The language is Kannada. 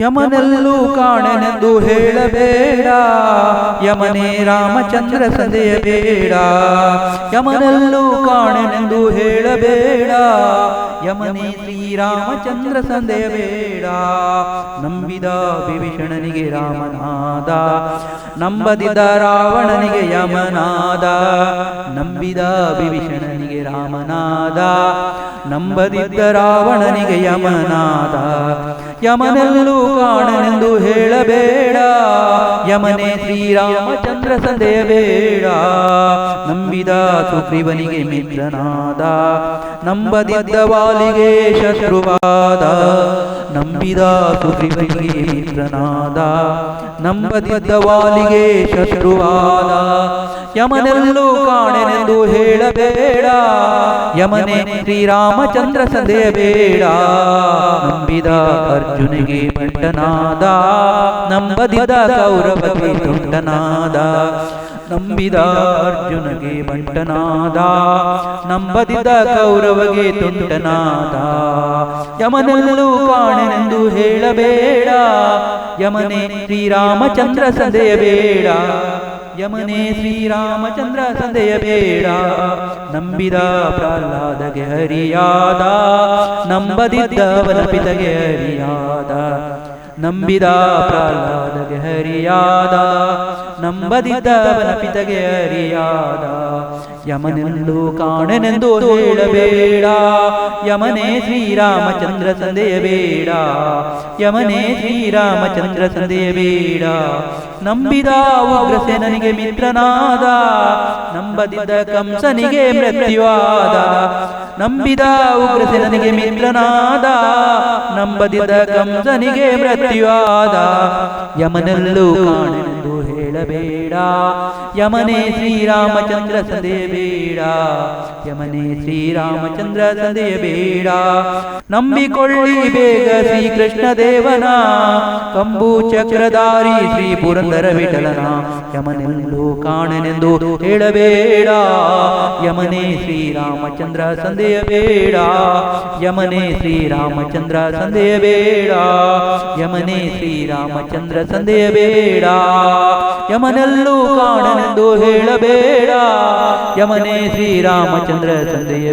ಯಮನಲ್ಲೂ ಕಾಣೆನೆಂದು ಹೇಳಬೇಡ, ಯಮನೇ ರಾಮಚಂದ್ರ ಸಂದೆಯಬೇಡ. ಯಮನಲ್ಲೂ ಕಾಣೆನೆಂದು ಹೇಳಬೇಡ, ಯಮನೇ ಶ್ರೀರಾಮಚಂದ್ರ ಸಂದೆಯಬೇಡ. ನಂಬಿದ ವಿಭೀಷಣನಿಗೆ ರಾಮನಾದ, ನಂಬದಿದ್ದ ರಾವಣನಿಗೆ ಯಮನಾದ. ನಂಬಿದ ವಿಭೀಷಣನಿಗೆ ರಾಮನಾದ, ನಂಬದಿದ್ದ ರಾವಣನಿಗೆ ಯಮನಾದ. ಯಮನಲ್ಲೂ ಕಾಣನೆಂದು ಹೇಳಬೇಡ, ಯಮನೇ ಶ್ರೀರಾಮಚಂದ್ರ ಸಂದೆಯಬೇಡ. ನಂಬಿದ ಸುಗ್ರೀವನಿಗೆ ಮಿತ್ರನಾದ, ನಂಬದಿದ್ದ ವಾಲಿಗೆ ಶತ್ರುವಾದ. ನಂಬಿದ ಸುಗ್ರೀವನಿಗೆ ಮಿತ್ರನಾದ, ನಂಬದಿದ್ದ ವಾಲಿಗೆ ಶತ್ರುವಾದ. ಯಮನಲ್ಲೂ ಕಾಣೆನೆಂದು ಹೇಳಬೇಡ, ಯಮನೇ ಶ್ರೀರಾಮಚಂದ್ರ ಸಂದೆಯಬೇಡ. ನಂಬಿದ ಅರ್ಜುನಿಗೆ ಬಂಟನಾದ, ನಂಬದಿದ್ದ ಕೌರವಗೆ ತುಂಟನಾದ. ನಂಬಿದ ಅರ್ಜುನಿಗೆ ಬಂಟನಾದ, ನಂಬದಿದ್ದ ಕೌರವಗೆ ತುಂಟನಾದ. ಯಮನಲ್ಲೂ ಕಾಣೆನೆಂದು ಹೇಳಬೇಡ, ಯಮನೇ ಶ್ರೀರಾಮಚಂದ್ರ ಸಂದೆಯಬೇಡ. ಯಮನೇ ಶ್ರೀರಾಮಚಂದ್ರ ಸಂದೆಯಬೇಡ. ನಂಬಿದ ಪ್ರಹ್ಲಾದಗೆ ಹರಿಯಾದ, ನಂಬದಿದ್ದವನ ಪಿತಗೆ ಹರಿಯಾದ. ನಂಬಿದ ಪ್ರಹ್ಲಾದಗೆ ಹರಿಯಾದ, ನಂಬದಿದ್ದವನ ಪಿತಗೆ ಹರಿಯಾದ. ಯಮನಲ್ಲೂ ಕಾಣೆನೆಂದು ಹೇಳಬೇಡ, ಯಮನೇ ಶ್ರೀರಾಮಚಂದ್ರ ಸಂದೆಯಬೇಡ. ಯಮನೇ ಶ್ರೀರಾಮಚಂದ್ರ ಸಂದೆಯಬೇಡ. ನಂಬಿದ ಉಗ್ರಸೇನನಿಗೆ ಮಿತ್ರನಾದ, ನಂಬದಿದ್ದ ಕಂಸನಿಗೆ ಮೃತ್ಯುವಾದ. ನಂಬಿದ ಉಗ್ರಸೇನನಿಗೆ ಮಿತ್ರನಾದ, ನಂಬದಿದ್ದ ಕಂಸನಿಗೆ ಮೃತ್ಯುವಾದ. ಯಮನಲ್ಲೂ ಕಾಣೆನೆಂದು ಹೇಳಬೇಡ, ಯಮನೇ ಶ್ರೀರಾಮಚಂದ್ರ ಸಂದೆಯಬೇಡ. ಯಮನೇ ಶ್ರೀರಾಮಚಂದ್ರ ಸಂದೆಯಬೇಡ. ನಂಬಿಕೊಳ್ಳಿ ಬೇಗ ಶ್ರೀಕೃಷ್ಣ ದೇವನ, ಕಂಬು ಚಕ್ರಧಾರಿ ಶ್ರೀ ಪುರಂದರ ವಿಠಲನ. ಯಮನಲ್ಲೂ ಕಾಣೆನೆಂದು ಹೇಳಬೇಡ, ಯಮನೇ ಶ್ರೀರಾಮಚಂದ್ರ ಸಂದೆಯಬೇಡ. ಯಮನೇ ಶ್ರೀರಾಮಚಂದ್ರ ಸಂದೆಯಬೇಡ. ಯಮನೇ ಶ್ರೀರಾಮಚಂದ್ರ ಸಂದೆಯಬೇಡ. ಯಮನಲ್ಲೂ ಕಾಣೆನೆಂದು ಹೇಳಬೇಡ, ಯಮನೇ ಶ್ರೀರಾಮಚಂದ್ರ ಸಂದೆಯ